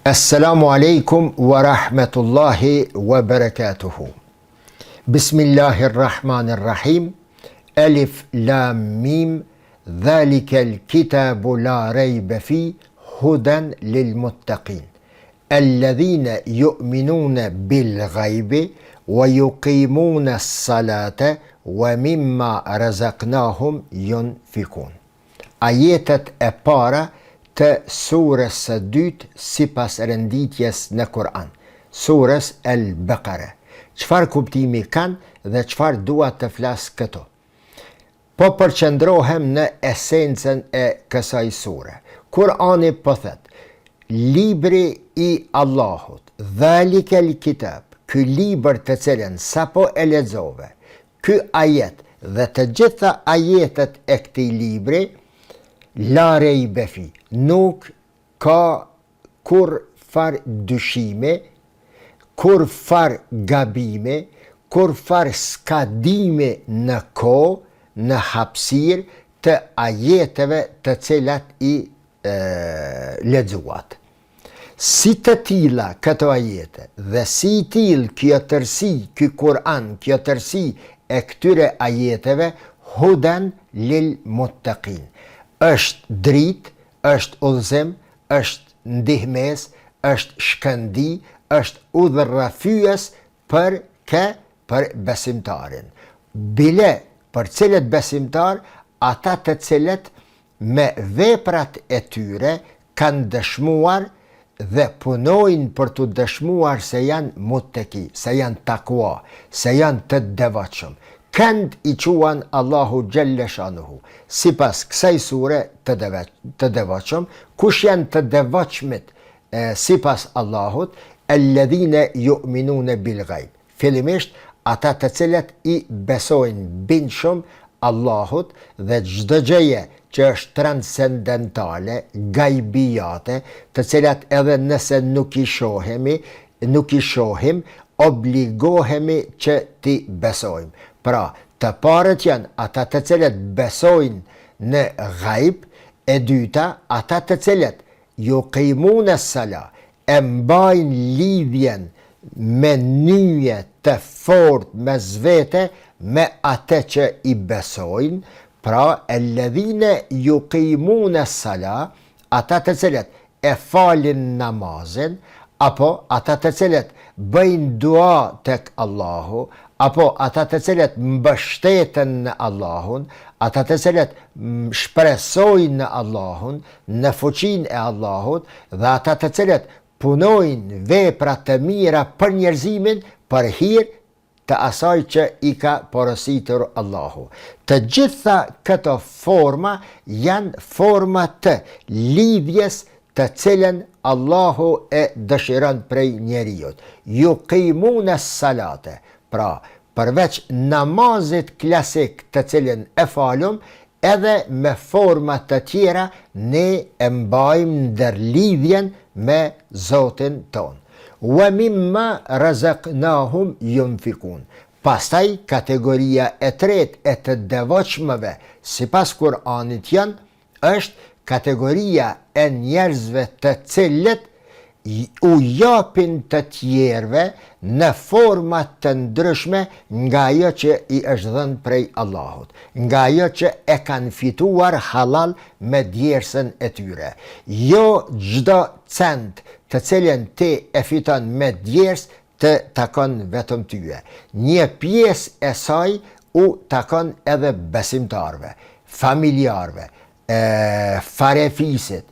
Assalamu alaikum wa rahmatullahi wa barakatuhu. Bismillahirrahmanirrahim. Alif lam mim. Dhalika al-kitabu la rayba fi hudan lil muttaqin. Alladhina yu'minuna bil ghaibi wa yuqimuna as-salata wa mimma razaqnahum yunfikun. Ajetet e para të surës së dytë sipas renditjes në Kur'an, surës Al-Baqara. Çfarë kuptimi kanë dhe çfarë dua të flas këto? Po përqendrohem në esencën e kësaj sure. Kur'ani po thot, libri i Allahut, dhalika al-kitab, ky libër të cilën sapo e lexove, ky ajet dhe të gjitha ajetet e këtij libri, la rejbe fi, nuk ka kur far dyshime, kur far gabime, kur far skadime në kohë, në hapësirë të ajeteve të cilat i lexuat. Si të tilla këto ajete dhe si i till kjo tërsi, ky Kur'an, kjo tërsi e këtyre ajeteve, hudan lil muttaqin. Është dritë, është udhëzim, është ndihmes, është shkëndi, është udhërrafyes për besimtarin. Bile për cilët besimtar, ata të cilët me veprat e tyre kanë dëshmuar dhe punojnë për të dëshmuar se janë muttaqi, se janë takwa, se janë të devotshëm. Kënd i quan Allahu Gjelle Shanuhu. Sipas kësaj sure të devotshëm, kush janë të devotshmit sipas Allahut, alladhina yu'minuna bil ghaib. Fillimisht ata të cilët i besojnë bindshëm Allahut dhe çdo gjëje që është transcendentale, gajbijate, të cilat edhe nëse nuk i shohim, obligohemi që ti besojmë. Pra, të parët janë ata të cilët besojnë në ghaib, e dyta ata të cilët yuqimuna as-sala, e mbajnë lidhjen me nyje të fortë mes vete me atë që i besojnë. Pra, alladhina yuqimuna as-sala, ata të cilët e falin namazin, apo ata të cilët bëjnë dua tek Allahu, apo ata të cilët mbështeten në Allahun, ata të cilët shpresojnë në Allahun, në fuqinë e Allahut, dhe ata të cilët punojnë vepra të mira për njerëzimin, për hir të asaj që i ka porositur Allahu. Të gjitha këto forma janë forma të lidhjes të cilën Allahu e dëshiron prej njeriut. Yuqimuna as-salate. Pra, përveç namazit klasik të cilin e falum, edhe me forma të tjera ne e mbajmë ndërlidhjen me Zotin ton. Wa mimma razaqnahum yunfikun. Pastaj kategoria e tretë e të devotshmëve sipas Kur'anit është kategoria e njerëzve të cilët u japin të tjerëve në format të ndryshme nga ajo që i është dhënë prej Allahut, nga ajo që e kanë fituar halal me djersën e tyre. Jo çdo cent të cilën ti e fiton me djers të takon vetëm tyje. Një pjesë e saj u takon edhe besimtarve, familjarve, farefisit,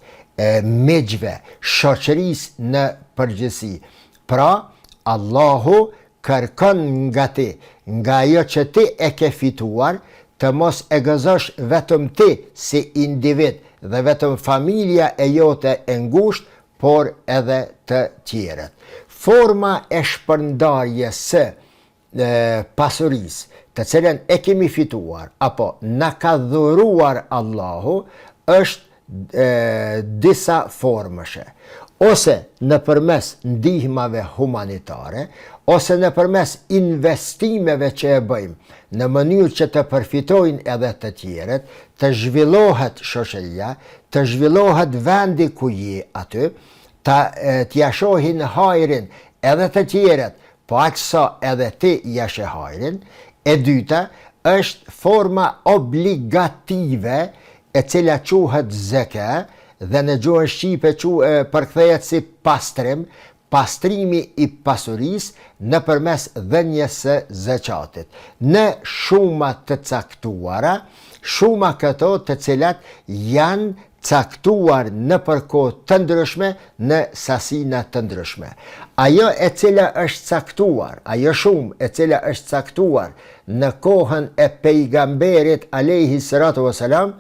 miqve, shoqërisë në përgjithësi. Pra, Allahu kërkon nga ti, nga ajo që ti e ke fituar, të mos e gëzosh vetëm ti si individ dhe vetëm familja e jote e ngushtë, por edhe të tjerët. Forma e shpërndarjes së pasurisë, të cilën e kemi fituar, apo na ka dhuruar Allahu, është disa formëshe, ose nëpërmes ndihmave humanitare, ose nëpërmes investimeve që e bëjmë në mënyrë që të përfitojnë edhe të tjerët, të zhvillohet shoqëria, të zhvillohet vendi ku je aty, t'ja shohin hajrin edhe të tjerët, po aq sa edhe ti ja sheh hajrin. E dyta është forma obligative e cila quhet zeka dhe në gjuhën shqipe përkthehet si pastrim, pastrimi i pasurisë nëpërmes dhënies së zakatit. Në shuma të caktuara, shuma këto të cilat janë caktuar në përkohë të ndryshme në sasina të ndryshme. Ajo e cila është caktuar, ajo shumë e cila është caktuar në kohën e pejgamberit alayhi salatu wasalam,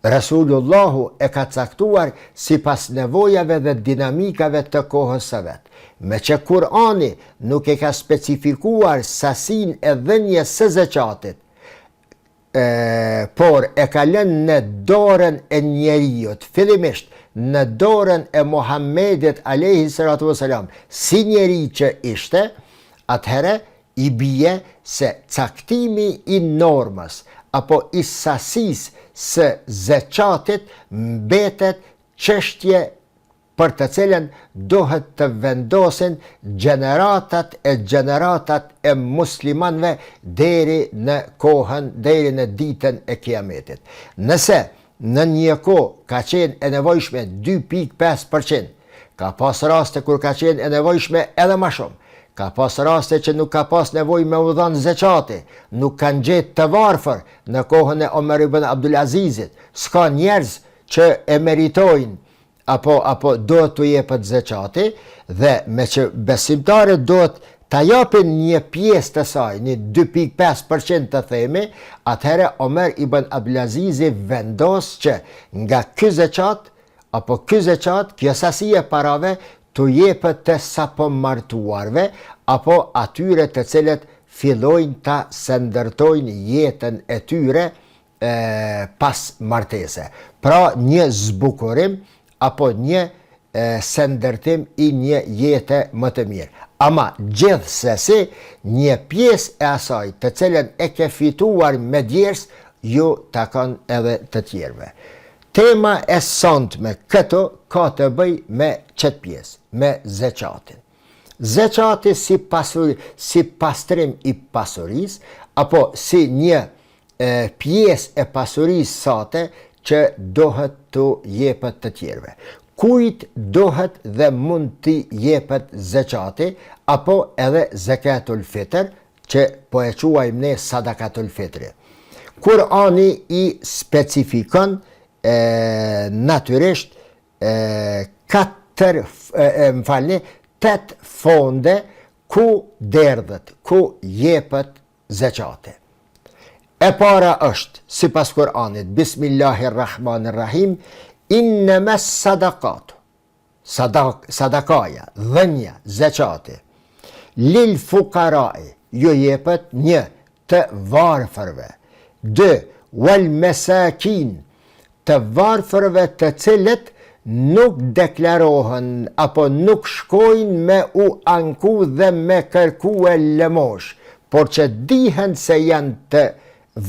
Rasulullahu e ka caktuar sipas nevojave dhe dinamikave të kohës së vet. Me që Kurani nuk e ka specifikuar sasin e dhënies së zakatit, por e ka lënë në dorën e njeriut, fillimisht në dorën e Muhammedit alayhi salatu wasalam, si njeri që ishte, atëherë i bie se caktimi i normës apo i sasisë së zakatit mbetet çështje për të cilën duhet të vendosin gjeneratat e muslimanëve deri në ditën e kiametit. Nëse në një kohë ka qenë e nevojshme 2.5%, ka pas raste kur ka qenë e nevojshme edhe më shumë. Ka pas raste që nuk ka pas nevojë me u dhënë zakati, nuk kanë gjetë të varfër në kohën e Omer ibn Abdulazizit. S'ka njerëz që e meritojnë apo duhet t'u jepet zakati, dhe me që besimtarët duhet ta japin një pjesë të saj, një 2.5% të themi, atëherë Omer ibn Abdulazizi vendos që nga ky zakat apo ky zakat, kjo sasi e parave t'u jepet të sapomartuarve apo atyre të cilët fillojnë ta sëndërtojnë jetën e tyre pas martese. Pra një zbukurim apo një sëndërtim i një jete më të mirë. Ama gjithsesi një pjesë e asaj të cilën e ke fituar me djers, ju takon edhe të tjerëve. Tema e sonte këto ka të bëj me çet pjesë, me zakatin. Zakati si pastrim i pasurisë apo si një pjesë e pasurisë sate që dohet të jepet të tjerëve. Kujt dohet dhe mund t'i jepet zakati apo edhe zakatul fitr, që po e quajmë ne sadakatul fitri. Kurani i specifikon natyrisht 8 fonde ku derdhet, ku jepet zakati. E para është, sipas Kur'anit, Bismillahirrahmanirrahim, innamas sadaqatu, sadakaja, dhënia, zakati, lil fuqarai, ju jepet 1 të varfërve, 2 wal masakin, të varfërve të cilët nuk deklarohen apo nuk shkojnë me u anku dhe me kërku e lëmosh, por që dihen se janë të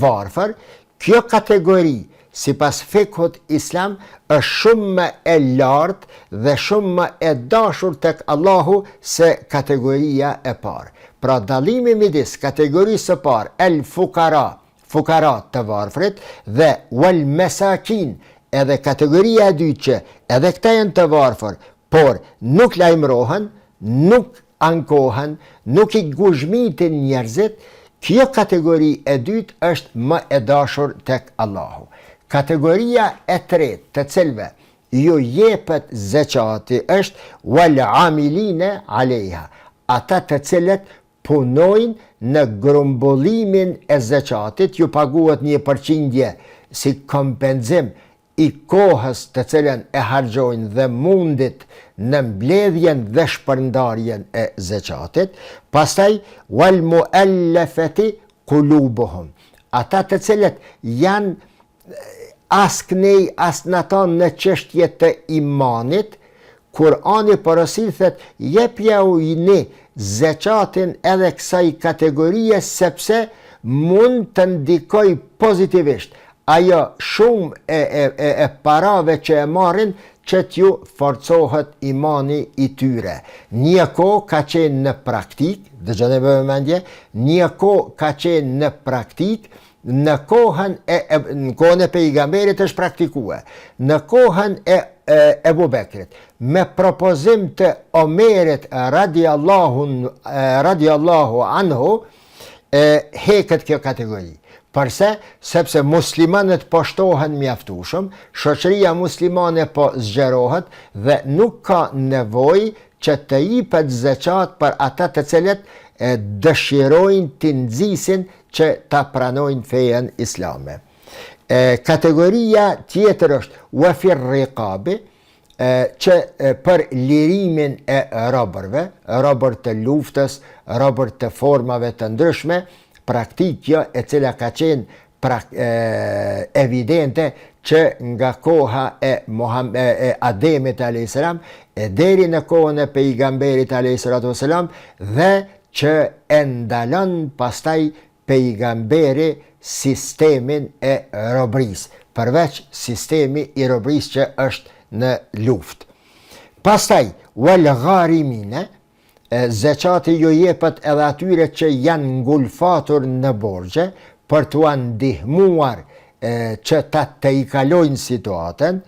varfër. Kjo kategori, sipas fikhut islam, është shumë më e lartë dhe shumë më e dashur tek Allahu se kategoria e parë. Pra dallimi midis kategorisë së parë, el fukara të varfrit, dhe wal masakin, edhe kategoria e dytë që edhe këta janë të varfër, por nuk lajmërohen, nuk ankohen, nuk i guzhmitin njerëzit. Kjo kategori e dytë është më e dashur tek Allahu. Kategoria e tretë të cilve ju jepet zakati është wal amiline alejha, ata të cilët punojnë në grumbullimin e zakatit, ju paguhet 1% si kompenzim i kohës të cilën e harxojnë dhe mundit në mbledhjen dhe shpërndarjen e zakatit. Pastaj wal muallafati qulubuhum, ata të cilët janë asknej asnaton në çështje të imanit. Kurani porosillet jepja ujni zakatin edhe kësaj kategorie, sepse mund të ndikoj pozitivisht. Ajo shumë e parave që e marrin që t'ju forcohet imani i tyre. Një kohë ka qenë në praktik, dëgjoni me vëmendje, një kohë ka qenë në praktik, në kohën e pejgamberit është praktikue, në kohën e Ebu Bekrit, me propozim të Omerit radiallahu anhu, heket kjo kategori. Përse? Sepse muslimanët po shtohen mjaftueshëm, shoqëria muslimane po zgjerohet dhe nuk ka nevojë që të jepet zeqat për ata të cilët dëshirojnë të nxisin që ta pranojnë fejen islame. Kategoria tjetër është wafir riqabi, që për lirimin e robër të luftës, robër të formave të ndryshme, praktikja e cila ka qenë evidente që nga koha e Ademit a.s. Deri në kohën e pejgamberit a.s. dhe që e ndalon pastaj pejgamberi sistemin e robërisë, përveç sistemi i robërisë që është në luftë. Pastaj, wal gharimine, zeqati ju jepet edhe atyre që janë ngulfatur në borxhe për t'u ndihmuar që ta të i kalojnë situatën,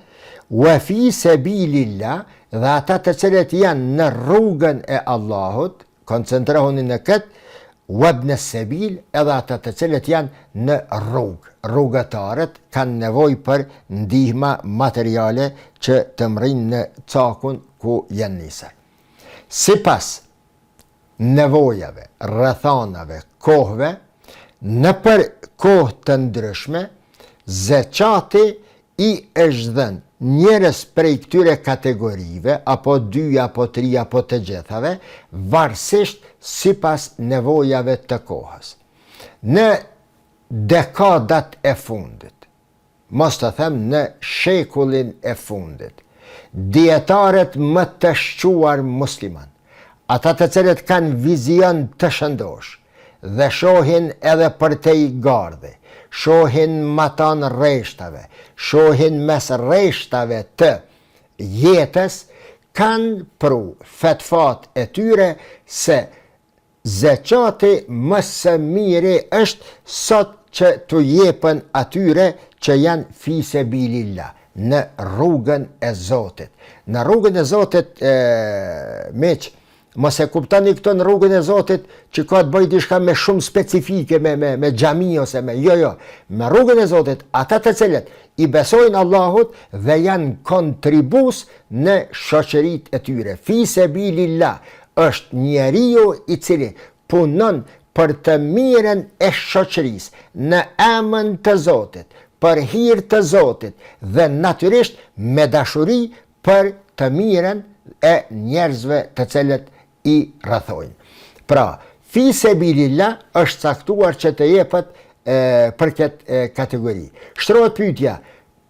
wa fi sabilillah, dhe ata të cilët janë në rrugën e Allahut, koncentrohuni në këtë, wabn as-sabil, edhe ata të cilët janë në rrugë. Rrugëtarët kanë nevojë për ndihma materiale që të mrinë në cakun ku janë nisur. Sipas nevojave, rrethanave, kohëve, në për kohë të ndryshme, zeqati i është dhënë njerëz prej këtyre kategorive, apo 2, apo 3, apo të gjithave, varësisht sipas nevojave të kohës. Në dekadat e fundit, mos të them në shekullin e fundit, dietarët më të shquar musliman, ata të cilët kanë vizion të shëndosh dhe shohin edhe për te i gardhi, shohin matan rreshtave, shohin mes rreshtave të jetës, kanë pru fetfat e tyre se zeqati më së miri është sot që të jepen atyre që janë fi sabilillah, në rrugën e Zotit. Në rrugën e Zotit, meq, mos e kuptoni këto në rrugën e Zotit që ka të bëjë diçka me shumë specifike, me xhami ose me jo. Me rrugën e Zotit, ata të cilët i besojnë Allahut dhe janë kontribus në shoqëritë e tyre. Fi sabilillah është njeriu i cili punon për të mirën e shoqërisë në emën të Zotit, për hir të Zotit dhe natyrisht me dashuri për të mirën e njerëzve të cilët i rrethojnë. Pra, fi sabilillah është caktuar që të jepet për këtë kategori. Shtrohet pyetja,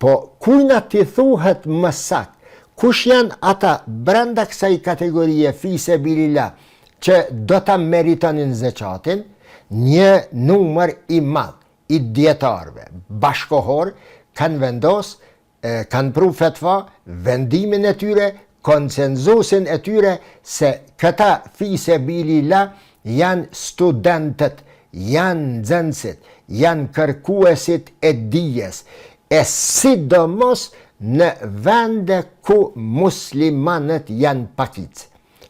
po kujna t'i thuhet më sakt, kush janë ata brenda kësaj kategorie fi sabilillah që do ta meritonin zeqatin? Një numër i madh i dietarëve bashkohor kanë vendos, kanë pru fetva, vendimin e tyre, konsenzusin e tyre se këta fi sabilillah janë studentët, janë nxënësit, janë kërkuesit e dijes, e sidomos në vende ku muslimanët janë pakicë.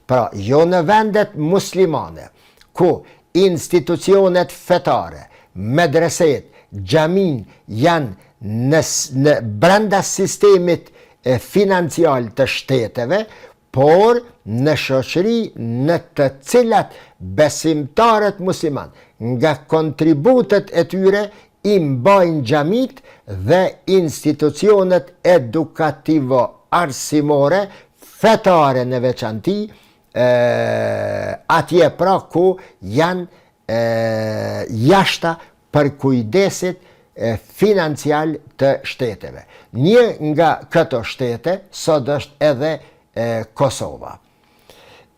Pra, jo në vendet muslimane, ku institucionet fetare, medreset, xhamin janë në brenda sistemit financial të shteteve, por në shoqëri në të cilat besimtarët musliman nga kontributet e tyre i mbajnë xhamit dhe institucionet edukativo arsimore, fetare në veçanti, atje pra ku janë jashta për kujdesit financial të shteteve. Një nga këto shtete sot është edhe Kosova.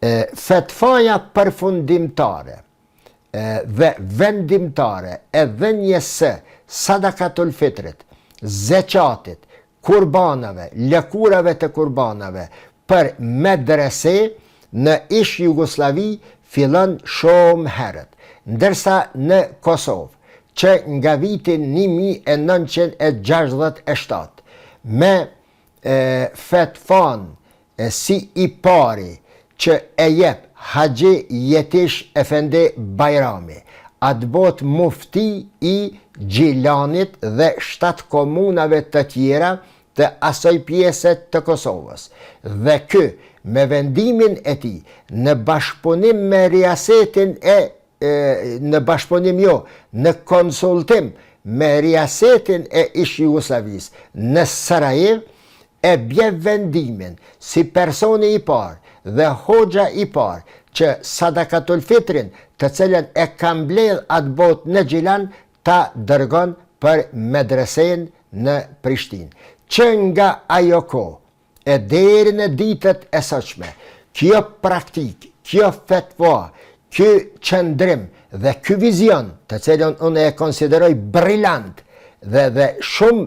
Fetfaja përfundimtare dhe vendimtare e dhënjes së sadakatul fitrit, zeqatit, kurbanave, lëkurave të kurbanave për medrese në ish Jugoslavi fillon shumë herët, ndërsa në Kosovë, që nga vitin 1967 me fetvën si i pari që e jep Haxhi Jetish Efendi Bajrami, atë bot mufti i Gjilanit dhe 7 komunave të tjera të asaj pjeset të Kosovës. Dhe ky, me vendimin e tij, në bashkëpunim me riasetin në konsultim me riasetin e ish Jugosllavisë në Sarajev, e bje vendimin si personi i parë dhe hoxha i parë që sadakatul fitrin, të cilën e ka mbledh atë botë në Gjilan, ta dërgon për medresen në Prishtinë. Që nga ajo kohë e deri në ditët e sotshme, kjo praktik, kjo fetva, ky qëndrim dhe ky vizion, të cilën unë e konsideroj brillant dhe shumë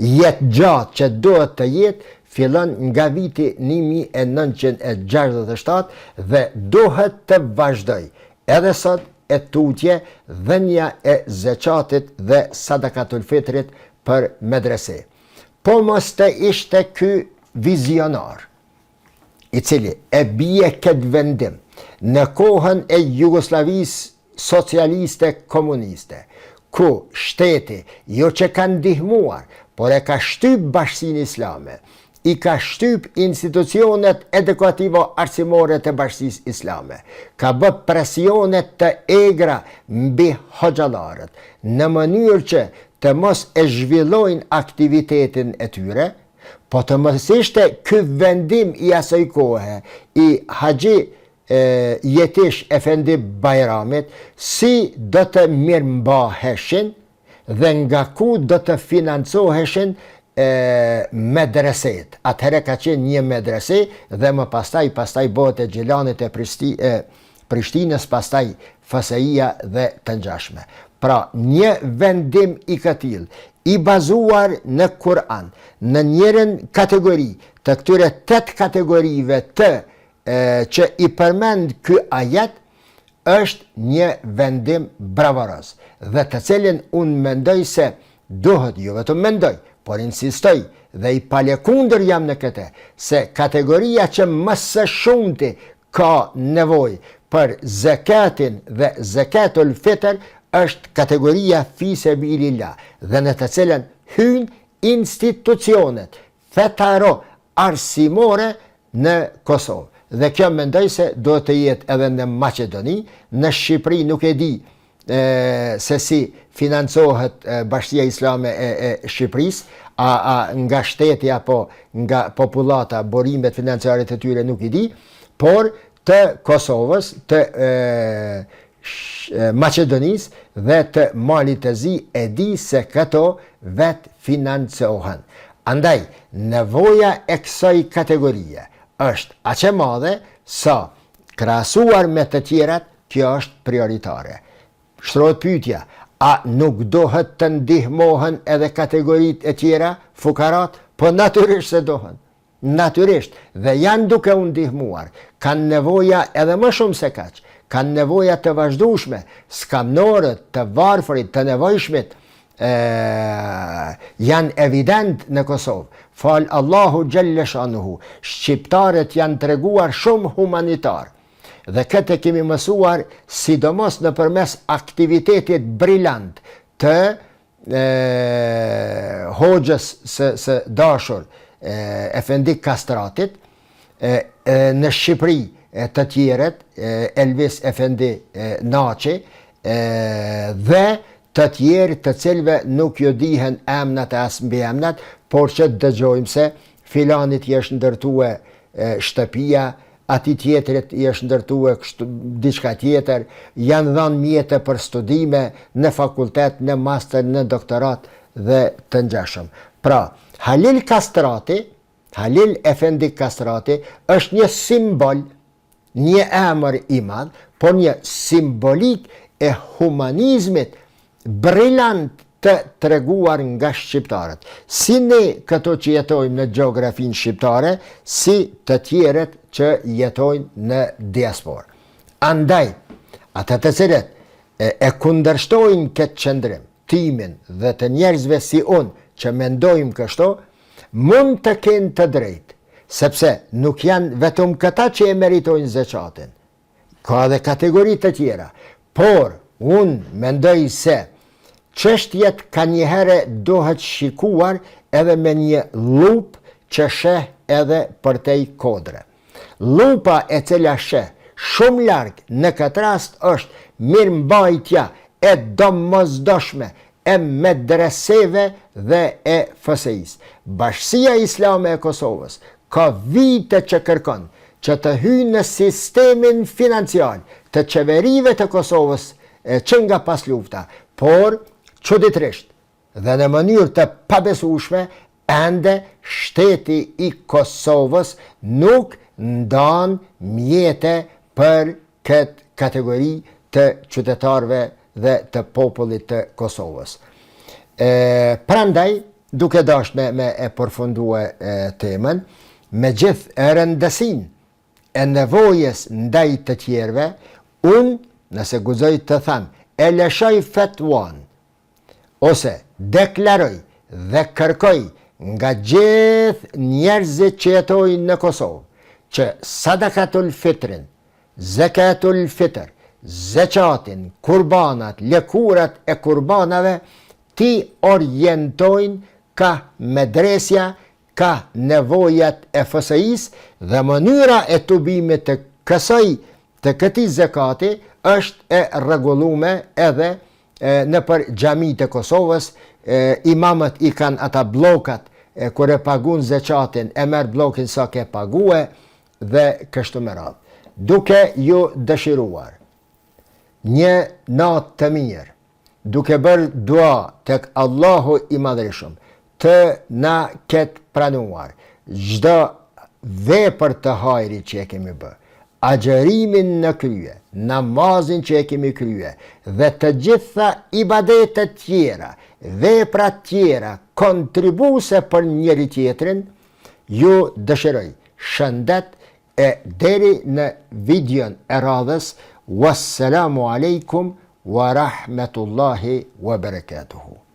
jetë gjatë që duhet të jetë, fillon nga viti 1967 dhe duhet të vazhdoj edhe sot e tutje dhënia e zeqatit dhe sadakatul fitrit për medrese. Po mos të ishte ky vizionar, i cili e bie këtë vendim në kohën e Jugoslavisë socialiste komuniste, ku shteti jo që ka ndihmuar, por e ka shtyp Bashkinë Islame, i ka shtyp institucionet edukativo arsimore të Bashkisë Islame, ka bë presionet të egra mbi hoxhallarët, në mënyrë që të mos e zhvillojnë aktivitetin e tyre, po të mos ishte ky vendim i asaj kohe i Haxhi Jetish Efendi Bajramit, si do të mirëmbaheshin dhe nga ku do të financoheshin medreset. Atëherë ka qenë një medrese dhe më pastaj bëhet e Gjilanit e Prishtinës, pastaj FSI-ja dhe të ngjashme. Pra, një vendim i këtill, i bazuar në Kur'an, në njërin kategori të këtyre 8 kategorive që i përmend ky ajet, është një vendim bravaros, dhe të cilin unë mendoj se duhet, jo vetëm mendoj, por insistoj dhe i palekundër jam në këtë, se kategoria që më së shumti ka nevojë për zakatin dhe zakatul fitr është kategoria fi sabilillah, dhe në të cilën hyjnë institucionet fetaro arsimore në Kosovë. Dhe kjo mendoj se do të jetë edhe në Maqedoni, në Shqipëri nuk e di se si financohet Bashkia Islame e Shqipërisë, nga shteti apo nga popullata, borimet financiare të tyre nuk i di, por të Kosovës, të Maqedonisë dhe të Malit të Zi e di se këto vetë financohen. Andaj, nevoja e kësaj kategorie është aq e madhe sa krahasuar me të tjerat, kjo është prioritare. Shtrohet pyetja, a nuk dohet të ndihmohen edhe kategoritë e tjera, fukarat? Po natyrisht se dohen. Natyrisht, dhe janë duke u ndihmuar, kanë nevoja edhe më shumë se kaq, kanë nevoja të vazhdueshme, skamnorët, të varfërit, të nevojshmit, janë evident në Kosovë. Fal Allahu Gjelle Shanuhu, shqiptarët janë treguar shumë humanitar. Dhe këtë kemi mësuar sidomos nëpërmes aktivitetit brillant të hoxhës së dashur Efendi Kastratit, në Shqipëri të tjeret, Elvis Efendi Naçi, dhe të tjerë të cilve nuk jo dihen emnat e as mbi emnat, por që dëgjojmë se filanit i është ndërtue shtëpia, ati tjetërit i është ndërtue diçka tjetër, janë dhënë mjete për studime në fakultet, në master, në doktorat dhe të ngjashëm. Pra, Halil Efendi Kastrati është një simbol, një emër i madh, por një simbolik e humanizmit brillant të treguar nga shqiptarët. Si ne këto që jetojmë në gjeografinë shqiptare, si të tjerët që jetojnë në diasporë. Andaj, ata të cilët e kundërshtojnë këtë qëndrim, timin dhe të njerëzve si unë që mendojmë kështu, mund të kenë të drejtë, sepse nuk janë vetëm këta që e meritojnë zekatin. Ka dhe kategori të tjera, por unë mendoj se çështjet ka njëherë dohet shikuar edhe me një lupë që sheh edhe përtej kodre. Lupa e cila sheh shumë larg në këtë rast është mirëmbajtja e domosdoshme e medreseve dhe e FSI-s. Bashkia Islame e Kosovës ka vite që kërkon që të hyjë në sistemin financiar të qeverive të Kosovës që nga pas lufta, por çuditërisht dhe në mënyrë të pabesueshme ende shteti i Kosovës nuk ndan mjete për këtë kategori të qytetarëve dhe të popullit të Kosovës. Prandaj, duke dashur me e përfunduar temën, me gjithë e rëndësinë e nevojës ndaj të tjerëve, unë, nëse guxoj të them, e lëshoj fetuan, ose deklaroj dhe kërkoj nga gjithë njerëzit që jetojnë në Kosovë, që sadakatul fitrin, zakatul fitr, zekatin, kurbanat, lëkurat e kurbanave, ti orientojnë ka medresja, ka nevojat e FSI-s dhe mënyra e tubimit të këtij zakati është e rregulluar edhe në për xhamit e Kosovës. Imamët i kanë ata blokat kur e pagun zekatin, e merr blokin sa ke pague dhe kështu me radhë. Duke ju dëshiruar një natë të mirë, duke bërë dua tek Allahu i Madhërisht të na ketë pranuar çdo vepër të hajrit që e kemi bërë, agjerimin në krye, namazin që e kemi krye dhe të gjitha ibadetet tjera, veprat tjera kontribuese për njëri tjetrin, ju dëshiroj shëndet e deri në videon e radhës. Wassalamu alaikum wa rahmetullahi wa barakatuhu.